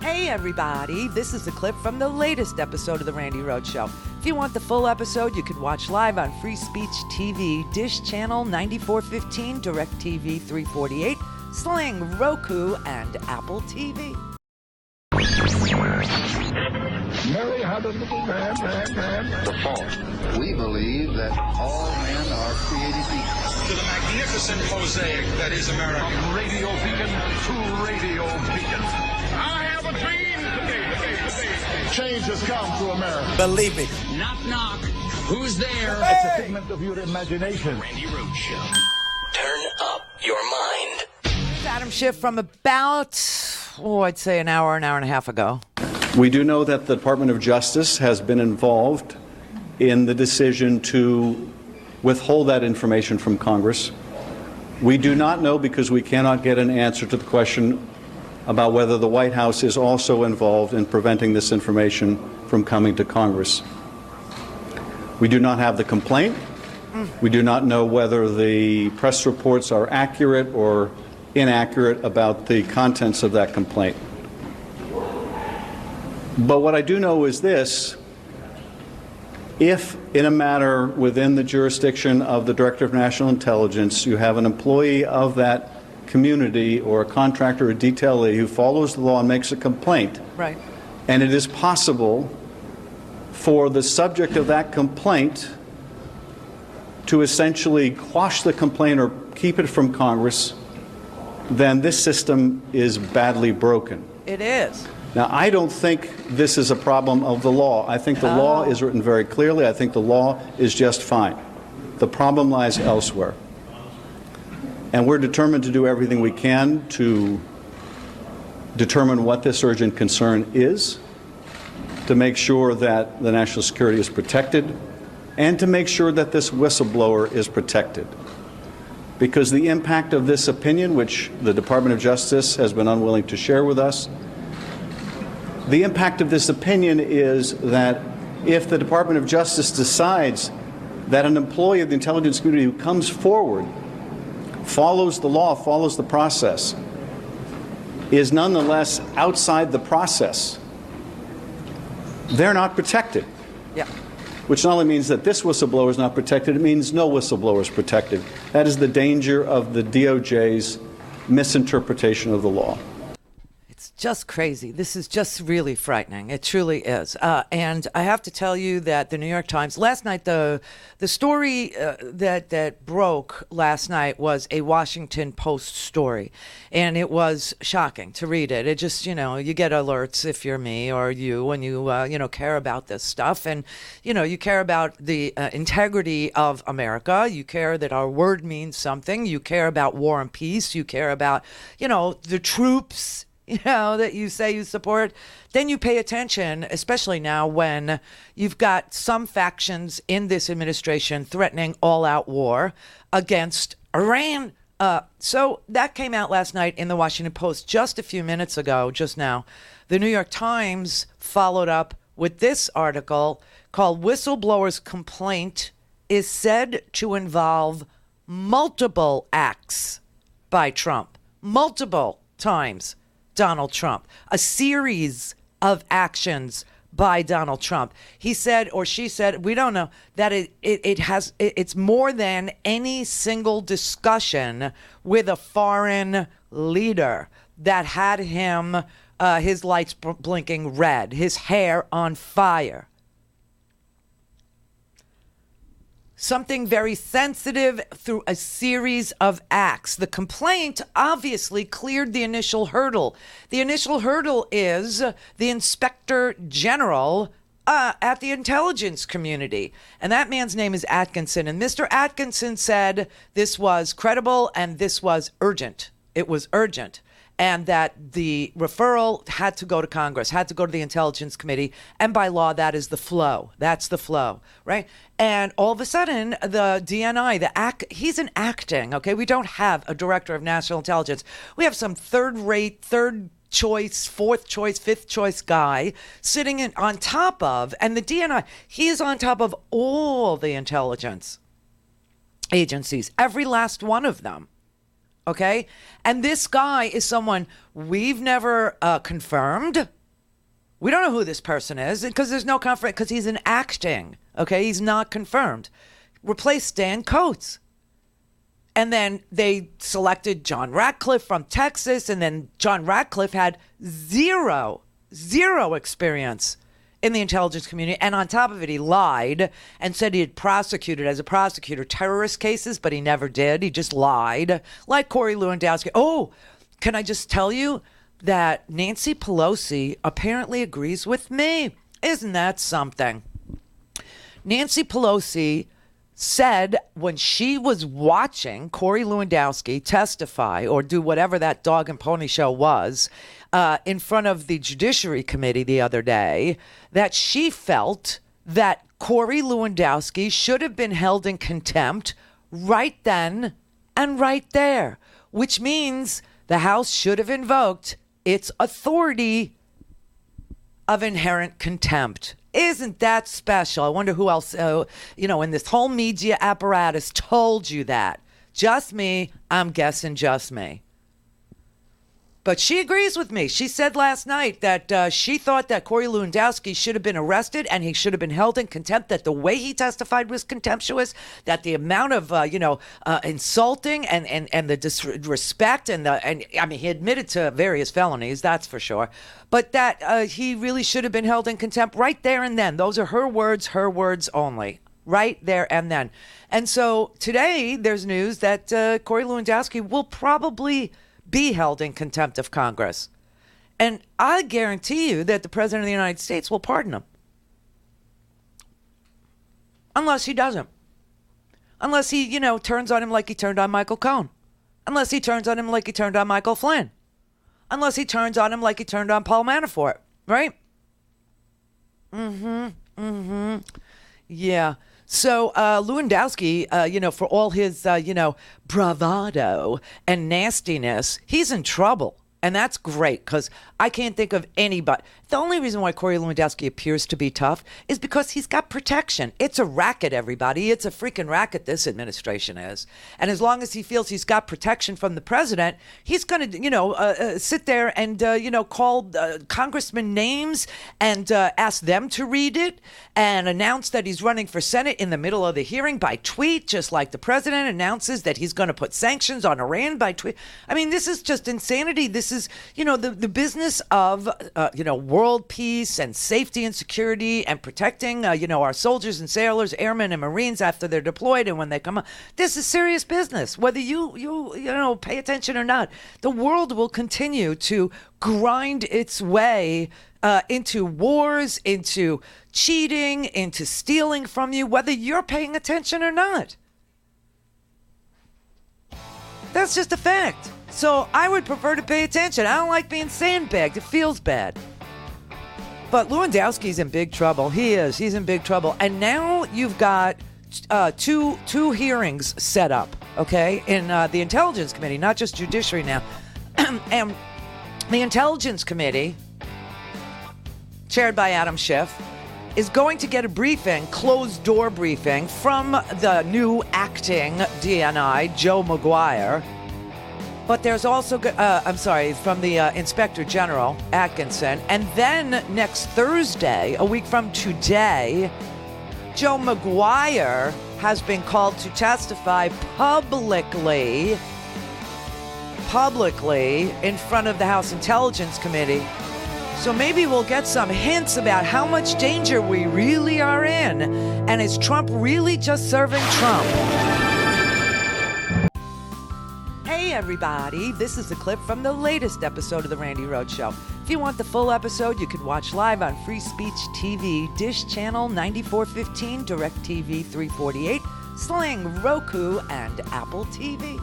Hey everybody, this is a clip from the latest episode of the Randi Rhodes Show. If you want the full episode, you can watch live on Free Speech TV, Dish Channel 9415, DirecTV 348, Sling, Roku, and Apple TV. Mary had a little man. The fault. We believe that all men are created equal. To the magnificent mosaic that is America. From radio beacon to radio beacon. I have a dream today. Change has come to America. Believe me. Knock, knock. Who's there? It's a figment of your imagination. Randi Rhodes Show. Turn up your mind. Adam Schiff from about, I'd say an hour and a half ago. We do know that the Department of Justice has been involved in the decision to withhold that information from Congress. We do not know because we cannot get an answer to the question about whether the White House is also involved in preventing this information from coming to Congress. We do not have the complaint. We do not know whether the press reports are accurate or inaccurate about the contents of that complaint. But what I do know is this: if in a matter within the jurisdiction of the Director of National Intelligence, you have an employee of that community or a contractor or detailee who follows the law and makes a complaint, Right. and it is possible for the subject of that complaint to essentially quash the complaint or keep it from Congress, then this system is badly broken. It is. Now, I don't think this is a problem of the law. I think the law is written very clearly. I think the law is just fine. The problem lies elsewhere. And we're determined to do everything we can to determine what this urgent concern is, to make sure that the national security is protected, and to make sure that this whistleblower is protected. Because the impact of this opinion, which the Department of Justice has been unwilling to share with us, the impact of this opinion is that if the Department of Justice decides that an employee of the intelligence community who comes forward, follows the law, follows the process, is nonetheless outside the process, they're not protected. Yeah. Which not only means that this whistleblower is not protected, it means no whistleblower is protected. That is the danger of the DOJ's misinterpretation of the law. It's just crazy. This is just really frightening. It truly is. And I have to tell you that the New York Times last night, the story that broke last night was a Washington Post story, and it was shocking to read it. It just, you get alerts if you're me or you, and you care about this stuff, and you care about the integrity of America. You care that our word means something. You care about war and peace. You care about the troops that you say you support. Then you pay attention, especially now when you've got some factions in this administration threatening all-out war against Iran. So that came out last night in the Washington Post just a few minutes ago, just now. The New York Times followed up with this article called "Whistleblower's Complaint is Said to Involve Multiple Acts by Trump." Multiple times. Donald Trump, a series of actions by Donald Trump. He said, or she said, we don't know, that it's more than any single discussion with a foreign leader that had him, his lights blinking red, his hair on fire. Something very sensitive through a series of acts. The complaint obviously cleared the initial hurdle. The initial hurdle is the Inspector General at the intelligence community. And that man's name is Atkinson. And Mr. Atkinson said this was credible and this was urgent. It was urgent. And that the referral had to go to Congress, had to go to the Intelligence Committee. And by law, that is the flow. That's the flow, right? And all of a sudden, the DNI, he's an acting, okay? We don't have a director of national intelligence. We have some third-rate, third choice, fourth choice, fifth choice guy sitting on top of, and the DNI, he is on top of all the intelligence agencies, every last one of them. Okay? And this guy is someone we've never confirmed. We don't know who this person is because there's no confirmation, because he's an acting. Okay, he's not confirmed. Replace Stan Coates. And then they selected John Ratcliffe from Texas, and then John Ratcliffe had zero experience in the intelligence community. And on top of it, he lied and said he had prosecuted, as a prosecutor, terrorist cases, but he never did. He just lied, like Corey Lewandowski. Oh, can I just tell you that Nancy Pelosi apparently agrees with me? Isn't that something? Nancy Pelosi said when she was watching Corey Lewandowski testify or do whatever that dog and pony show was in front of the Judiciary Committee the other day, that she felt that Corey Lewandowski should have been held in contempt right then and right there, which means the House should have invoked its authority of inherent contempt. Isn't that special? I wonder who else, in this whole media apparatus told you that. Just me. I'm guessing just me. But she agrees with me. She said last night that she thought that Corey Lewandowski should have been arrested and he should have been held in contempt, that the way he testified was contemptuous, that the amount of, insulting and the disrespect and he admitted to various felonies, that's for sure, but that he really should have been held in contempt right there and then. Those are her words only. Right there and then. And so today there's news that Corey Lewandowski will probably be held in contempt of Congress. And I guarantee you that the President of the United States will pardon him. Unless he doesn't. Unless he, turns on him like he turned on Michael Cohen. Unless he turns on him like he turned on Michael Flynn. Unless he turns on him like he turned on Paul Manafort. Right? Yeah. So Lewandowski, for all his, bravado and nastiness, he's in trouble. And that's great because I can't think of anybody. The only reason why Corey Lewandowski appears to be tough is because he's got protection. It's a racket, everybody. It's a freaking racket, this administration is. And as long as he feels he's got protection from the president, he's going to, sit there and, call congressmen names and ask them to read it and announce that he's running for Senate in the middle of the hearing by tweet, just like the president announces that he's going to put sanctions on Iran by tweet. I mean, this is just insanity. This is, the business of, world peace and safety and security and protecting, our soldiers and sailors, airmen and Marines after they're deployed and when they come up. This is serious business. Whether you pay attention or not, the world will continue to grind its way into wars, into cheating, into stealing from you, whether you're paying attention or not. That's just a fact. So I would prefer to pay attention. I don't like being sandbagged. It feels bad. But Lewandowski's in big trouble. He is. He's in big trouble. And now you've got two hearings set up, okay, in the Intelligence Committee, not just Judiciary now. And the Intelligence Committee, chaired by Adam Schiff, is going to get a briefing, closed-door briefing, from the new acting DNI, Joe Maguire. But there's also, from the Inspector General, Atkinson. And then next Thursday, a week from today, Joe Maguire has been called to testify publicly in front of the House Intelligence Committee. So maybe we'll get some hints about how much danger we really are in. And is Trump really just serving Trump? Hey everybody, this is a clip from the latest episode of the Randi Rhodes Show. If you want the full episode, you can watch live on Free Speech TV, Dish Channel 9415, DirecTV 348, Sling, Roku, and Apple TV.